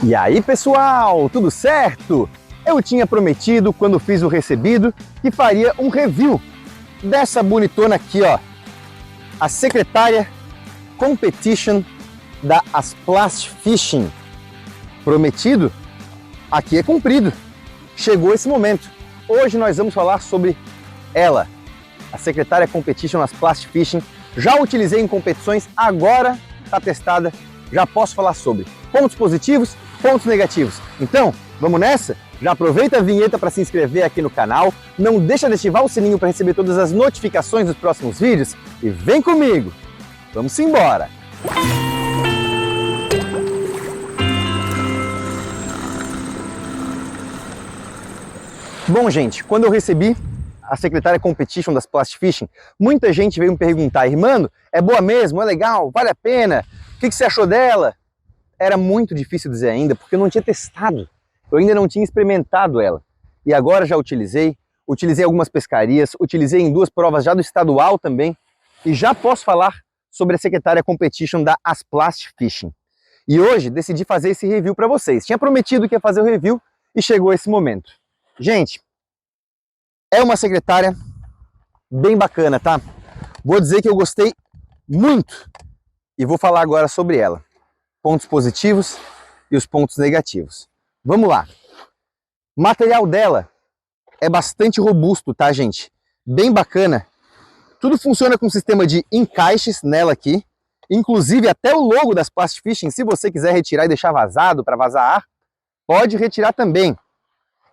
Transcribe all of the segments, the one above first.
E aí pessoal, tudo certo? Eu tinha prometido quando fiz o recebido que faria um review dessa bonitona aqui, ó, a Secretária Competition da Asplast Fishing. Prometido? Aqui é cumprido. Chegou esse momento. Hoje nós vamos falar sobre ela, a Secretária Competition Asplast Fishing. Já utilizei em competições, agora está testada, já posso falar sobre pontos positivos, pontos negativos. Então, vamos nessa? Já aproveita a vinheta para se inscrever aqui no canal, não deixa de ativar o sininho para receber todas as notificações dos próximos vídeos e vem comigo! Vamos embora! Bom, gente, quando eu recebi a Secretária Competition das Asplast Fishing, muita gente veio me perguntar: irmão, é boa mesmo? É legal? Vale a pena? O que você achou dela? Era muito difícil dizer ainda, porque eu não tinha testado. Eu ainda não tinha experimentado ela. E agora já utilizei algumas pescarias, utilizei em 2 provas já do estadual também, e já posso falar sobre a Secretária Competition da Asplast Fishing. E hoje decidi fazer esse review para vocês. Tinha prometido que ia fazer o review e chegou esse momento. Gente, é uma secretária bem bacana, tá? Vou dizer que eu gostei muito e vou falar agora sobre ela. Pontos positivos e os pontos negativos. Vamos lá. O material dela é bastante robusto, tá, gente? Bem bacana. Tudo funciona com um sistema de encaixes nela aqui. Inclusive até o logo das Asplast Fishing, se você quiser retirar e deixar vazado para vazar ar, pode retirar também.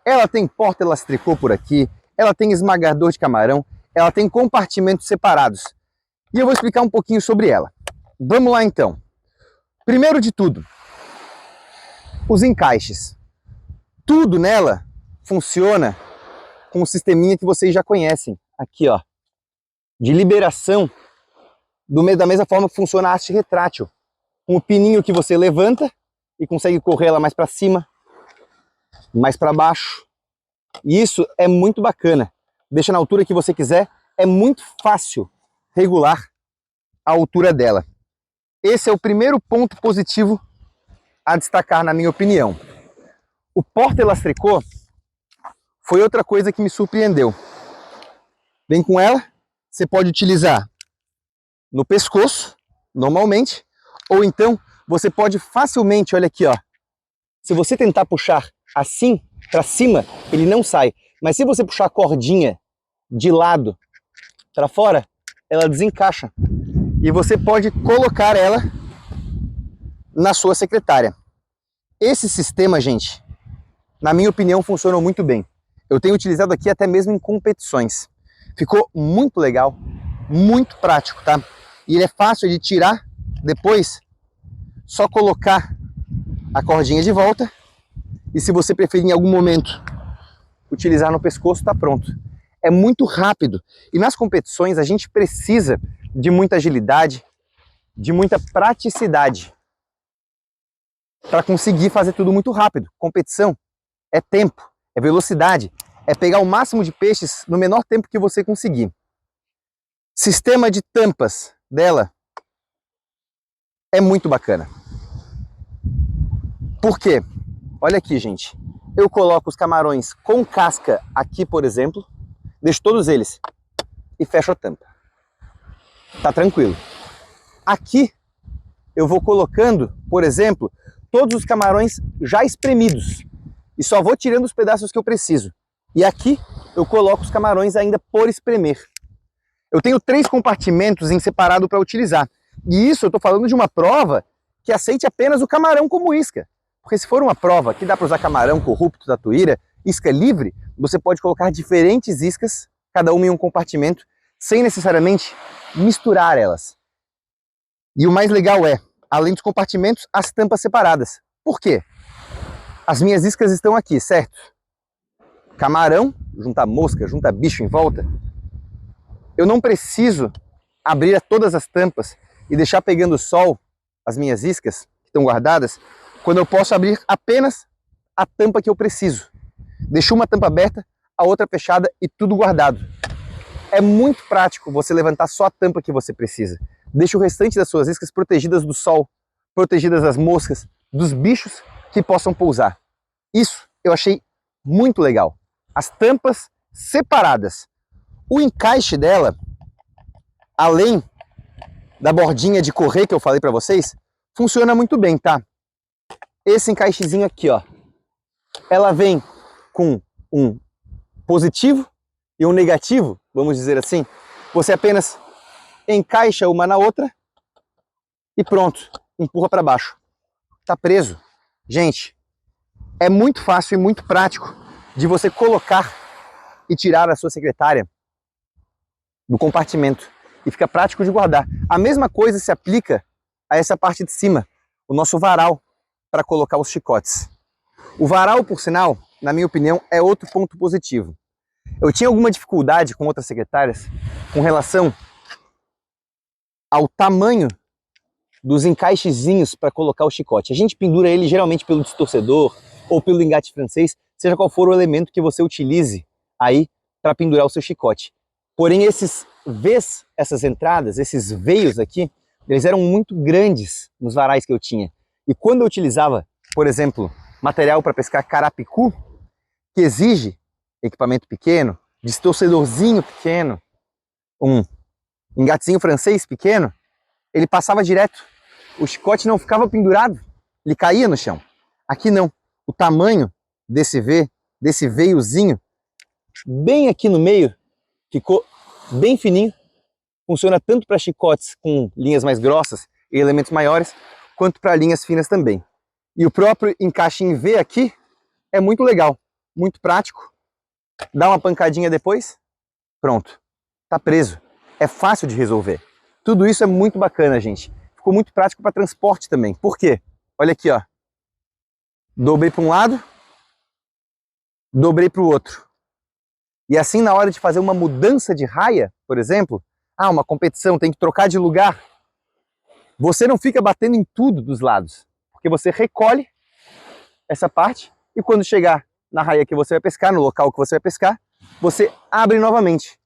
Ela tem porta-elastricô por aqui, ela tem esmagador de camarão, ela tem compartimentos separados. E eu vou explicar um pouquinho sobre ela. Vamos lá então. Primeiro de tudo, os encaixes. Tudo nela funciona com um sisteminha que vocês já conhecem. Aqui, ó, de liberação, da mesma forma que funciona a haste retrátil. Com o pininho que você levanta e consegue correr ela mais para cima, mais para baixo. E isso é muito bacana. Deixa na altura que você quiser. É muito fácil regular a altura dela. Esse é o primeiro ponto positivo a destacar, na minha opinião. O porta-elastricô foi outra coisa que me surpreendeu. Vem com ela, você pode utilizar no pescoço, normalmente, ou então você pode facilmente, olha aqui, ó, se você tentar puxar assim para cima, ele não sai. Mas se você puxar a cordinha de lado para fora, ela desencaixa. E você pode colocar ela na sua secretária. Esse sistema, gente, na minha opinião, funcionou muito bem. Eu tenho utilizado aqui até mesmo em competições. Ficou muito legal, muito prático, tá? E ele é fácil de tirar depois, só colocar a cordinha de volta. E se você preferir em algum momento utilizar no pescoço, tá pronto. É muito rápido. E nas competições a gente precisa de muita agilidade, de muita praticidade para conseguir fazer tudo muito rápido. Competição é tempo, é velocidade, é pegar o máximo de peixes no menor tempo que você conseguir. Sistema de tampas dela é muito bacana. Por quê? Olha aqui, gente. Eu coloco os camarões com casca aqui, por exemplo, deixo todos eles e fecho a tampa. Tá tranquilo. Aqui eu vou colocando, por exemplo, todos os camarões já espremidos e só vou tirando os pedaços que eu preciso. E aqui eu coloco os camarões ainda por espremer. Eu tenho 3 compartimentos em separado para utilizar. E isso eu estou falando de uma prova que aceite apenas o camarão como isca. Porque se for uma prova que dá para usar camarão, corrupto, tatuíra, isca livre, você pode colocar diferentes iscas, cada uma em um compartimento, sem necessariamente misturar elas. E o mais legal é, além dos compartimentos, as tampas separadas. Por quê? As minhas iscas estão aqui, certo? Camarão, junta mosca, junta bicho em volta. Eu não preciso abrir todas as tampas e deixar pegando sol as minhas iscas, que estão guardadas, quando eu posso abrir apenas a tampa que eu preciso. Deixo uma tampa aberta, a outra fechada e tudo guardado. É muito prático você levantar só a tampa que você precisa. Deixa o restante das suas iscas protegidas do sol, protegidas das moscas, dos bichos que possam pousar. Isso eu achei muito legal. As tampas separadas. O encaixe dela, além da bordinha de correr que eu falei para vocês, funciona muito bem, tá? Esse encaixezinho aqui, ó, ela vem com um positivo e um negativo, vamos dizer assim. Você apenas encaixa uma na outra e pronto, empurra para baixo. Tá preso. Gente, é muito fácil e muito prático de você colocar e tirar a sua secretária do compartimento. E fica prático de guardar. A mesma coisa se aplica a essa parte de cima, o nosso varal para colocar os chicotes. O varal, por sinal, na minha opinião, é outro ponto positivo. Eu tinha alguma dificuldade com outras secretárias com relação ao tamanho dos encaixezinhos para colocar o chicote. A gente pendura ele geralmente pelo distorcedor ou pelo engate francês, seja qual for o elemento que você utilize aí para pendurar o seu chicote. Porém, essas entradas, esses veios aqui, eles eram muito grandes nos varais que eu tinha. E quando eu utilizava, por exemplo, material para pescar carapicu, que exige equipamento pequeno, distorcedorzinho pequeno, um engatezinho francês pequeno, ele passava direto. O chicote não ficava pendurado, ele caía no chão. Aqui não. O tamanho desse veiozinho, bem aqui no meio, ficou bem fininho. Funciona tanto para chicotes com linhas mais grossas e elementos maiores, quanto para linhas finas também. E o próprio encaixe em V aqui é muito legal, muito prático. Dá uma pancadinha depois, pronto, tá preso. É fácil de resolver. Tudo isso é muito bacana, gente. Ficou muito prático para transporte também. Por quê? Olha aqui, ó. Dobrei para um lado, dobrei para o outro. E assim, na hora de fazer uma mudança de raia, por exemplo, uma competição, tem que trocar de lugar, você não fica batendo em tudo dos lados, porque você recolhe essa parte e quando chegar na raia que você vai pescar, no local que você vai pescar, você abre novamente.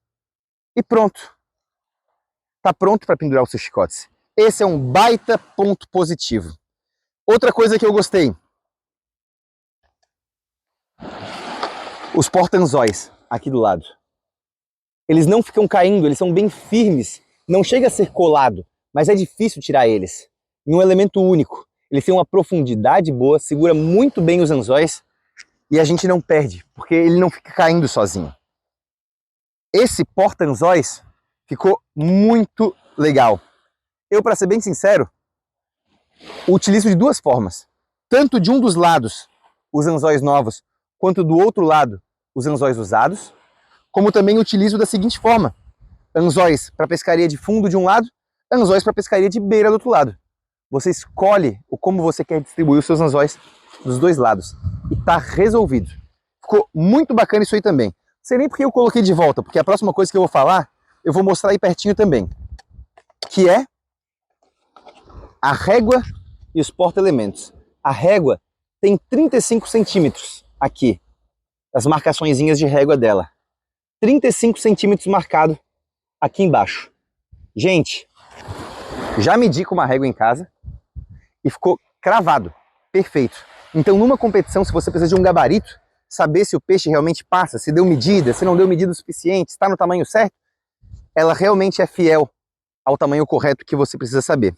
E pronto. Tá pronto para pendurar os seus chicotes. Esse é um baita ponto positivo. Outra coisa que eu gostei. Os porta-anzóis aqui do lado. Eles não ficam caindo, eles são bem firmes. Não chega a ser colado, mas é difícil tirar eles. Em um elemento único. Eles têm uma profundidade boa, segura muito bem os anzóis e a gente não perde, porque ele não fica caindo sozinho. Esse porta-anzóis ficou muito legal. Eu, para ser bem sincero, utilizo de duas formas. Tanto de um dos lados, os anzóis novos, quanto do outro lado, os anzóis usados. Como também utilizo da seguinte forma. Anzóis para pescaria de fundo de um lado, anzóis para pescaria de beira do outro lado. Você escolhe como você quer distribuir os seus anzóis dos dois lados. E tá resolvido. Ficou muito bacana isso aí também. Não sei nem porque eu coloquei de volta, porque a próxima coisa que eu vou falar, eu vou mostrar aí pertinho também. Que é a régua e os porta-elementos. A régua tem 35 centímetros aqui. As marcaçõezinhas de régua dela. 35 centímetros marcado aqui embaixo. Gente, já medi com uma régua em casa e ficou cravado, perfeito. Então numa competição, se você precisa de um gabarito, saber se o peixe realmente passa, se deu medida, se não deu medida o suficiente, está no tamanho certo, ela realmente é fiel ao tamanho correto que você precisa saber.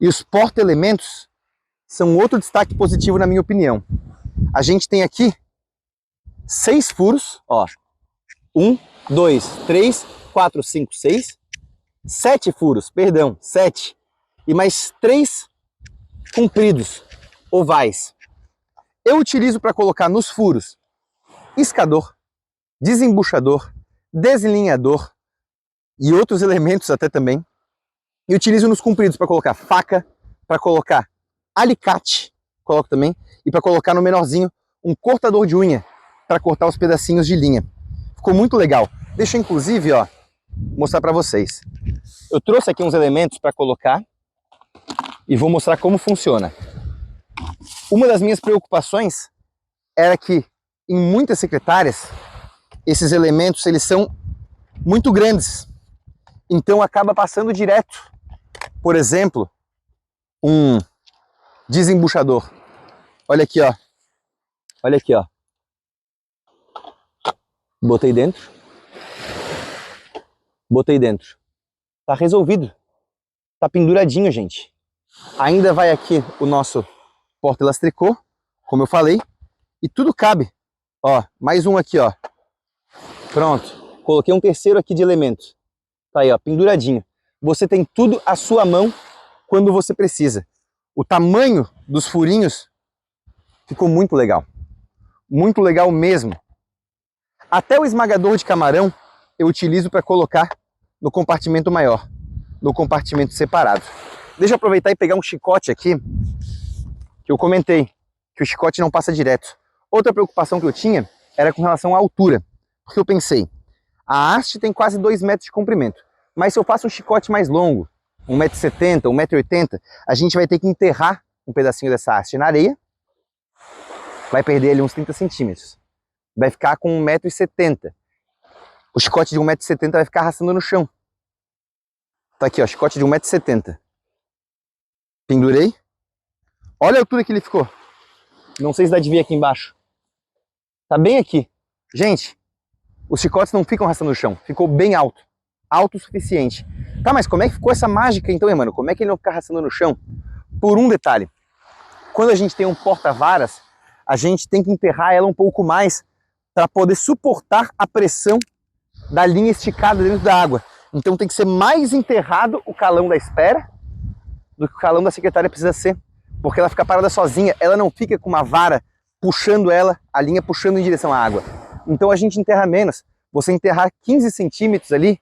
E os porta-elementos são outro destaque positivo na minha opinião. A gente tem aqui 6 furos, ó. 1, 2, 3, 4, 5, 6. 7 furos, perdão, 7. E mais 3 compridos, ovais. Eu utilizo para colocar nos furos iscador, desembuchador, deslinhador e outros elementos até também. E utilizo nos compridos para colocar faca, para colocar alicate, coloco também, e para colocar no menorzinho um cortador de unha para cortar os pedacinhos de linha. Ficou muito legal. Deixa eu inclusive, ó, mostrar para vocês. Eu trouxe aqui uns elementos para colocar e vou mostrar como funciona. Uma das minhas preocupações era que em muitas secretárias esses elementos eles são muito grandes. Então acaba passando direto, por exemplo, um desembuchador. Olha aqui, ó. Olha aqui, ó. Botei dentro. Botei dentro. Tá resolvido. Tá penduradinho, gente. Ainda vai aqui o nosso porta-elas-tricô, como eu falei. E tudo cabe. Ó, mais um aqui, ó. Pronto. Coloquei um terceiro aqui de elementos. Tá aí, ó, penduradinho. Você tem tudo à sua mão quando você precisa. O tamanho dos furinhos ficou muito legal. Muito legal mesmo. Até o esmagador de camarão eu utilizo para colocar no compartimento maior, no compartimento separado. Deixa eu aproveitar e pegar um chicote aqui, que eu comentei, que o chicote não passa direto. Outra preocupação que eu tinha era com relação à altura, porque eu pensei, a haste tem quase 2 metros de comprimento, mas se eu faço um chicote mais longo, 1,70 m, 1,80 m, a gente vai ter que enterrar um pedacinho dessa haste na areia, vai perder ali uns 30 centímetros, vai ficar com 1,70 m. O chicote de 1,70 m vai ficar arrastando no chão. Tá aqui, ó, chicote de 1,70 m. Pendurei. Olha a altura que ele ficou. Não sei se dá de ver aqui embaixo. Tá bem aqui. Gente, os chicotes não ficam arrastando no chão. Ficou bem alto. Alto o suficiente. Tá, mas como é que ficou essa mágica então, hein, mano? Como é que ele não fica arrastando no chão? Por um detalhe. Quando a gente tem um porta-varas, a gente tem que enterrar ela um pouco mais para poder suportar a pressão da linha esticada dentro da água. Então tem que ser mais enterrado o calão da espera do que o calão da secretária precisa ser. Porque ela fica parada sozinha, ela não fica com uma vara puxando ela, a linha puxando em direção à água. Então a gente enterra menos. Você enterrar 15 centímetros ali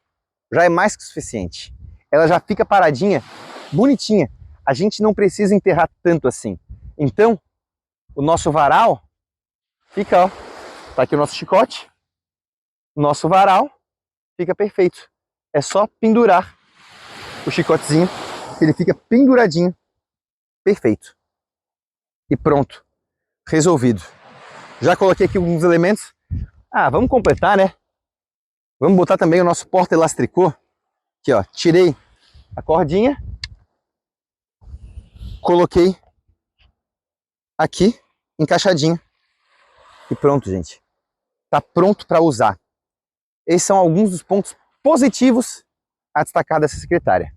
já é mais que suficiente. Ela já fica paradinha, bonitinha. A gente não precisa enterrar tanto assim. Então, o nosso varal fica, ó, tá aqui o nosso chicote. O nosso varal fica perfeito. É só pendurar o chicotezinho, ele fica penduradinho, perfeito. E pronto, resolvido. Já coloquei aqui alguns elementos. Ah, vamos completar, né? Vamos botar também o nosso porta-elas-tricô. Aqui, ó, tirei a cordinha, coloquei aqui, encaixadinho. E pronto, gente. Tá pronto para usar. Esses são alguns dos pontos positivos a destacar dessa secretária.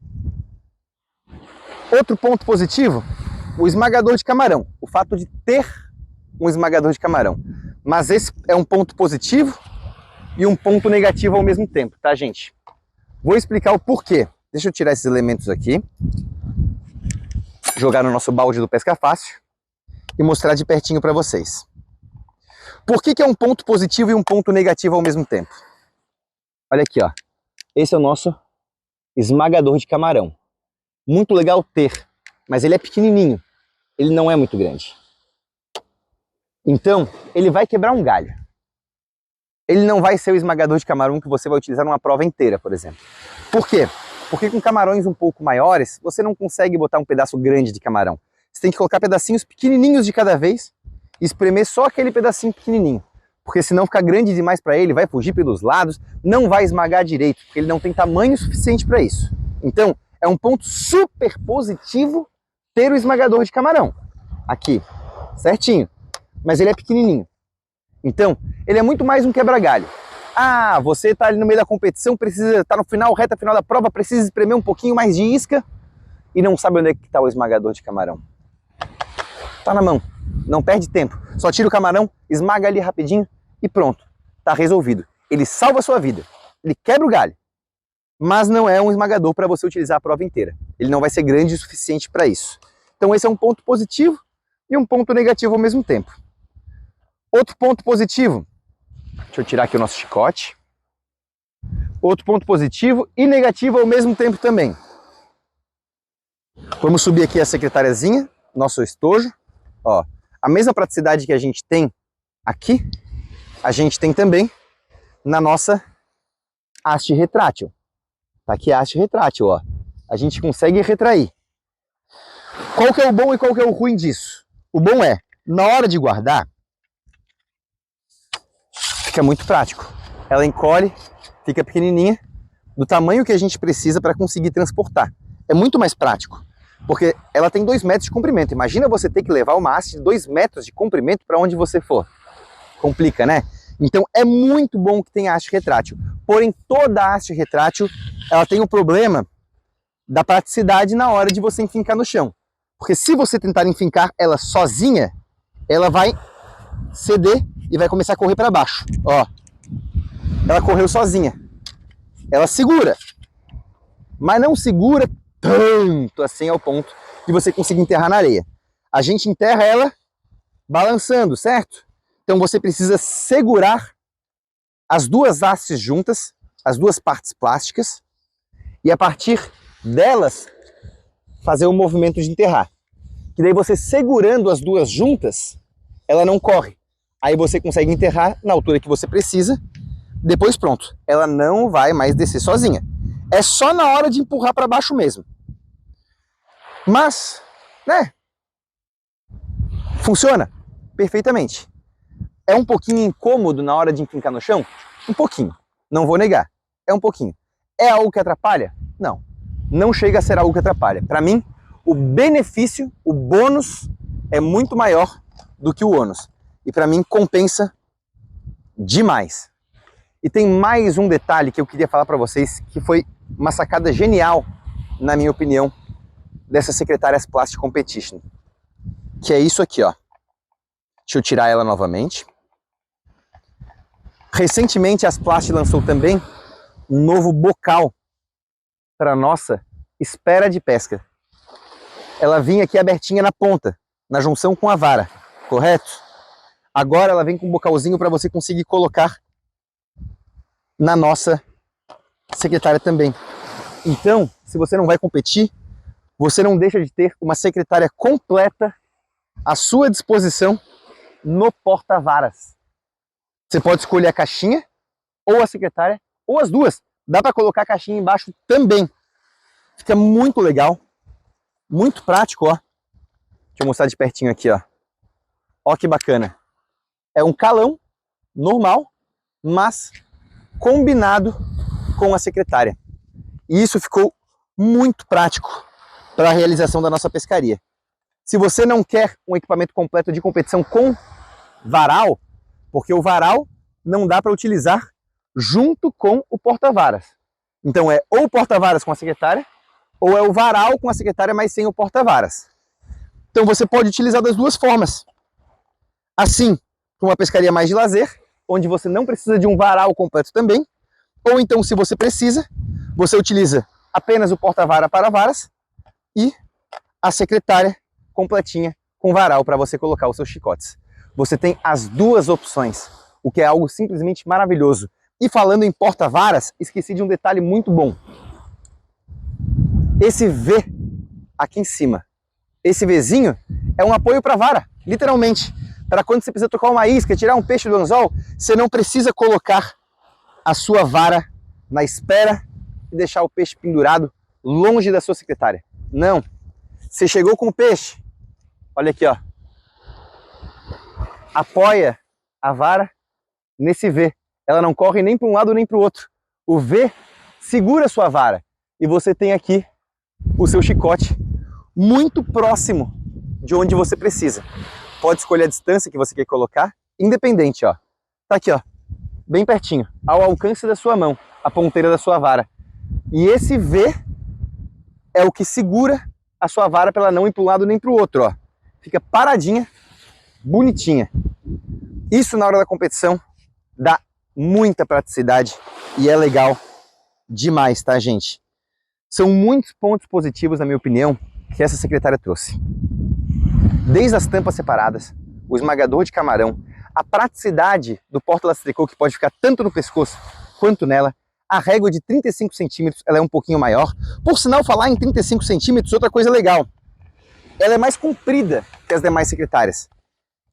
Outro ponto positivo, o esmagador de camarão. O fato de ter um esmagador de camarão. Mas esse é um ponto positivo e um ponto negativo ao mesmo tempo, tá, gente? Vou explicar o porquê. Deixa eu tirar esses elementos aqui, jogar no nosso balde do Pesca Fácil e mostrar de pertinho para vocês. Por que é um ponto positivo e um ponto negativo ao mesmo tempo? Olha aqui, ó. Esse é o nosso esmagador de camarão. Muito legal ter, mas ele é pequenininho. Ele não é muito grande. Então, ele vai quebrar um galho. Ele não vai ser o esmagador de camarão que você vai utilizar numa prova inteira, por exemplo. Por quê? Porque com camarões um pouco maiores, você não consegue botar um pedaço grande de camarão. Você tem que colocar pedacinhos pequenininhos de cada vez e espremer só aquele pedacinho pequenininho. Porque senão fica grande demais para ele, vai fugir pelos lados, não vai esmagar direito, porque ele não tem tamanho suficiente para isso. Então, é um ponto super positivo ter o esmagador de camarão. Aqui, certinho. Mas ele é pequenininho. Então, ele é muito mais um quebra-galho. Ah, você está ali no meio da competição, precisa estar no final, reta final da prova, precisa espremer um pouquinho mais de isca e não sabe onde é que está o esmagador de camarão. Tá na mão, não perde tempo. Só tira o camarão, esmaga ali rapidinho e pronto. Tá resolvido. Ele salva a sua vida. Ele quebra o galho. Mas não é um esmagador para você utilizar a prova inteira. Ele não vai ser grande o suficiente para isso. Então esse é um ponto positivo e um ponto negativo ao mesmo tempo. Outro ponto positivo, deixa eu tirar aqui o nosso chicote. Outro ponto positivo e negativo ao mesmo tempo também. Vamos subir aqui a secretariazinha, nosso estojo. Ó, a mesma praticidade que a gente tem aqui, a gente tem também na nossa haste retrátil. Tá aqui a haste retrátil, ó. A gente consegue retrair. Qual que é o bom e qual que é o ruim disso? O bom é, na hora de guardar, fica muito prático. Ela encolhe, fica pequenininha, do tamanho que a gente precisa para conseguir transportar. É muito mais prático. Porque ela tem 2 metros de comprimento. Imagina você ter que levar uma haste de 2 metros de comprimento para onde você for. Complica, né? Então é muito bom que tenha haste retrátil. Porém, toda haste retrátil, ela tem o problema da praticidade na hora de você enfincar no chão. Porque se você tentar enfincar ela sozinha, ela vai ceder e vai começar a correr para baixo. Ó, ela correu sozinha. Ela segura, mas não segura tanto assim ao ponto de você conseguir enterrar na areia. A gente enterra ela balançando, certo? Então você precisa segurar as 2 hastes juntas, as 2 partes plásticas, e a partir delas fazer o movimento de enterrar. Que daí você segurando as 2 juntas, ela não corre. Aí você consegue enterrar na altura que você precisa, depois pronto. Ela não vai mais descer sozinha. É só na hora de empurrar para baixo mesmo. Mas, né? Funciona perfeitamente. É um pouquinho incômodo na hora de enfincar no chão? Um pouquinho. Não vou negar. É um pouquinho. É algo que atrapalha? Não. Não chega a ser algo que atrapalha. Para mim, o benefício, o bônus, é muito maior do que o ônus. E para mim compensa demais. E tem mais um detalhe que eu queria falar para vocês, que foi uma sacada genial, na minha opinião, dessas secretárias Plastic Competition. Que é isso aqui, ó. Deixa eu tirar ela novamente. Recentemente, as Plastic lançou também um novo bocal para nossa espera de pesca. Ela vinha aqui abertinha na ponta, na junção com a vara, correto? Agora ela vem com um bocalzinho para você conseguir colocar na nossa secretária também. Então, se você não vai competir, você não deixa de ter uma secretária completa à sua disposição no porta-varas. Você pode escolher a caixinha, ou a secretária, ou as 2. Dá para colocar a caixinha embaixo também. Fica muito legal, muito prático, ó. Deixa eu mostrar de pertinho aqui, ó. Ó que bacana. É um calão normal, mas combinado com a secretária. E isso ficou muito prático para a realização da nossa pescaria. Se você não quer um equipamento completo de competição com varal, porque o varal não dá para utilizar junto com o porta-varas. Então é ou o porta-varas com a secretária, ou é o varal com a secretária, mas sem o porta-varas. Então você pode utilizar das 2 formas. Assim, para uma pescaria mais de lazer, onde você não precisa de um varal completo também, ou então, se você precisa, você utiliza apenas o porta-vara para varas e a secretária completinha com varal para você colocar os seus chicotes. Você tem as 2 opções, o que é algo simplesmente maravilhoso. E falando em porta-varas, esqueci de um detalhe muito bom. Esse V aqui em cima, esse Vzinho é um apoio para vara, literalmente. Para quando você precisa tocar uma isca, tirar um peixe do anzol, você não precisa colocar a sua vara na espera e deixar o peixe pendurado longe da sua secretária. Não. Você chegou com o peixe, olha aqui, ó. Apoia a vara nesse V. Ela não corre nem para um lado nem para o outro. O V segura a sua vara e você tem aqui o seu chicote muito próximo de onde você precisa. Pode escolher a distância que você quer colocar, independente, ó. Tá aqui, ó, bem pertinho, ao alcance da sua mão, a ponteira da sua vara. E esse V é o que segura a sua vara para ela não ir para um lado nem para o outro, ó. Fica paradinha, bonitinha. Isso na hora da competição dá muita praticidade e é legal demais, tá, gente? São muitos pontos positivos, na minha opinião, que essa secretária trouxe. Desde as tampas separadas, o esmagador de camarão, a praticidade do porta-lastricô, que pode ficar tanto no pescoço quanto nela, a régua de 35 centímetros, ela é um pouquinho maior. Por sinal, falar em 35 centímetros, outra coisa legal, ela é mais comprida que as demais secretárias.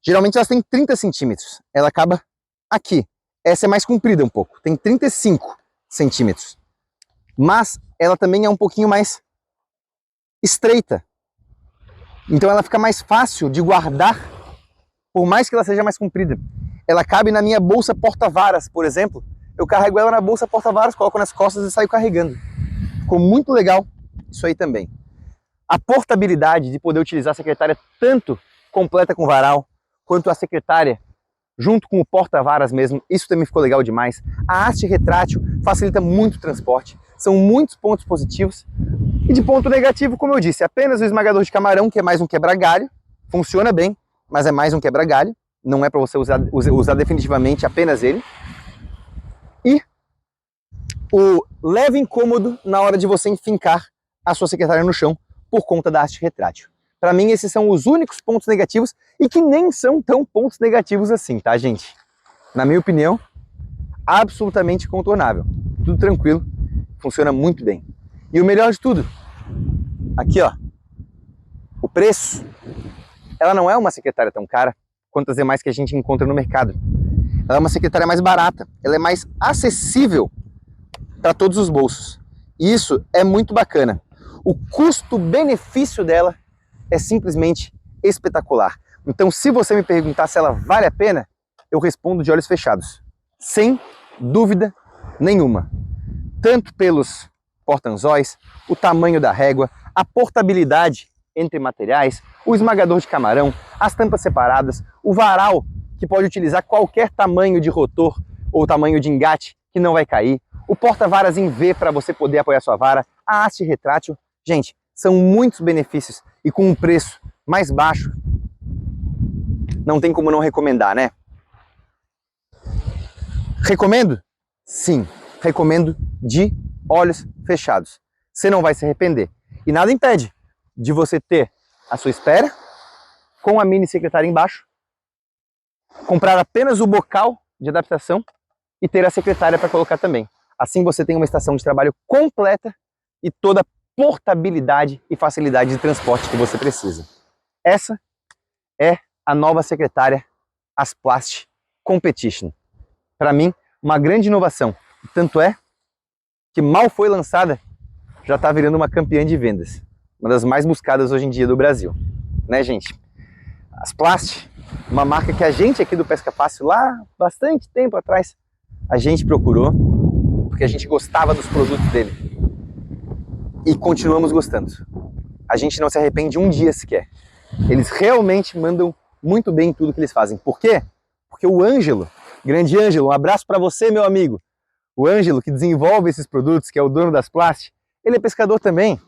Geralmente elas têm 30 centímetros, ela acaba aqui. Essa é mais comprida um pouco, tem 35 centímetros. Mas ela também é um pouquinho mais estreita. Então ela fica mais fácil de guardar, por mais que ela seja mais comprida. Ela cabe na minha bolsa porta-varas, por exemplo. Eu carrego ela na bolsa porta-varas, coloco nas costas e saio carregando. Ficou muito legal isso aí também. A portabilidade de poder utilizar a secretária tanto completa com varal, quanto a secretária junto com o porta-varas mesmo, isso também ficou legal demais. A haste retrátil facilita muito o transporte, são muitos pontos positivos. E de ponto negativo, como eu disse, apenas o esmagador de camarão, que é mais um quebra-galho, funciona bem, mas é mais um quebra-galho, não é para você usar definitivamente apenas ele. E o leve incômodo na hora de você enfincar a sua secretária no chão por conta da haste retrátil. Para mim, esses são os únicos pontos negativos e que nem são tão pontos negativos assim, tá, gente? Na minha opinião, absolutamente contornável. Tudo tranquilo, funciona muito bem. E o melhor de tudo, aqui ó, o preço. Ela não é uma secretária tão cara quanto as demais que a gente encontra no mercado. Ela é uma secretária mais barata, ela é mais acessível para todos os bolsos. E isso é muito bacana. O custo-benefício dela é simplesmente espetacular. Então, se você me perguntar se ela vale a pena, eu respondo de olhos fechados. Sem dúvida nenhuma. Tanto pelos porta-anzóis, o tamanho da régua, a portabilidade entre materiais, o esmagador de camarão, as tampas separadas, o varal, que pode utilizar qualquer tamanho de rotor ou tamanho de engate que não vai cair, o porta-varas em V para você poder apoiar sua vara, a haste retrátil. Gente, são muitos benefícios e com um preço mais baixo, não tem como não recomendar, né? Recomendo? Sim, recomendo de olhos fechados. Você não vai se arrepender. E nada impede de você ter a sua espera com a mini secretária embaixo, comprar apenas o bocal de adaptação e ter a secretária para colocar também. Assim você tem uma estação de trabalho completa e toda a portabilidade e facilidade de transporte que você precisa. Essa é a nova secretária Asplast Competition. Para mim, uma grande inovação. Tanto é que mal foi lançada, já está virando uma campeã de vendas. Uma das mais buscadas hoje em dia do Brasil. Né, gente? Asplast, uma marca que a gente aqui do Pesca Fácil, lá bastante tempo atrás, a gente procurou, porque a gente gostava dos produtos dele. E continuamos gostando. A gente não se arrepende um dia sequer. Eles realmente mandam muito bem em tudo que eles fazem. Por quê? Porque o Ângelo, grande Ângelo, um abraço para você, meu amigo. O Ângelo, que desenvolve esses produtos, que é o dono das Asplast, ele é pescador também,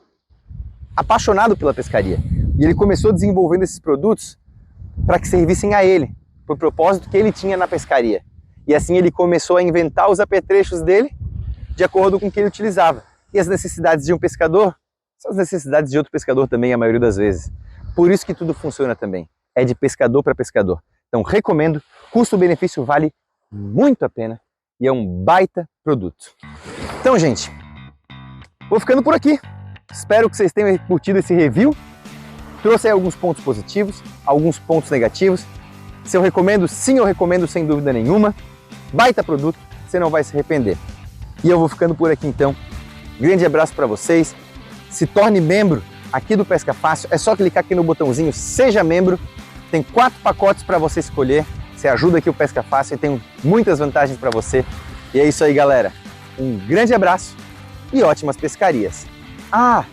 apaixonado pela pescaria. E ele começou desenvolvendo esses produtos para que servissem a ele, por propósito que ele tinha na pescaria. E assim ele começou a inventar os apetrechos dele de acordo com o que ele utilizava. E as necessidades de um pescador são as necessidades de outro pescador também, a maioria das vezes. Por isso que tudo funciona também. É de pescador para pescador. Então recomendo, custo-benefício vale muito a pena e é um baita produto. Então, gente, vou ficando por aqui. Espero que vocês tenham curtido esse review. Trouxe aí alguns pontos positivos, alguns pontos negativos. Se eu recomendo, sim, eu recomendo sem dúvida nenhuma. Baita produto, você não vai se arrepender. E eu vou ficando por aqui então. Grande abraço para vocês. Se torne membro aqui do Pesca Fácil. É só clicar aqui no botãozinho Seja Membro. Tem 4 pacotes para você escolher. Você ajuda aqui o Pesca Fácil e tem muitas vantagens para você. E é isso aí, galera. Um grande abraço e ótimas pescarias. Ah,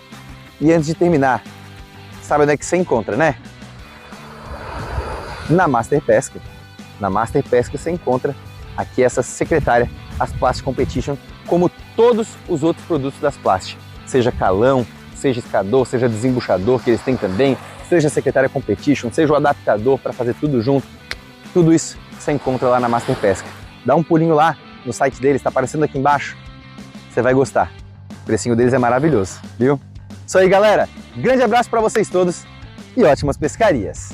e antes de terminar, sabe onde é que você encontra, né? Na Master Pesca. Na Master Pesca você encontra aqui essa secretária Asplast Competition, como todos os outros produtos das Asplast. Seja calão, seja escador, seja desembuchador, que eles têm também, seja a secretária Competition, seja o adaptador para fazer tudo junto. Tudo isso você encontra lá na Master Pesca. Dá um pulinho lá no site deles, está aparecendo aqui embaixo. Você vai gostar. O precinho deles é maravilhoso, viu? Isso aí, galera. Grande abraço para vocês todos e ótimas pescarias.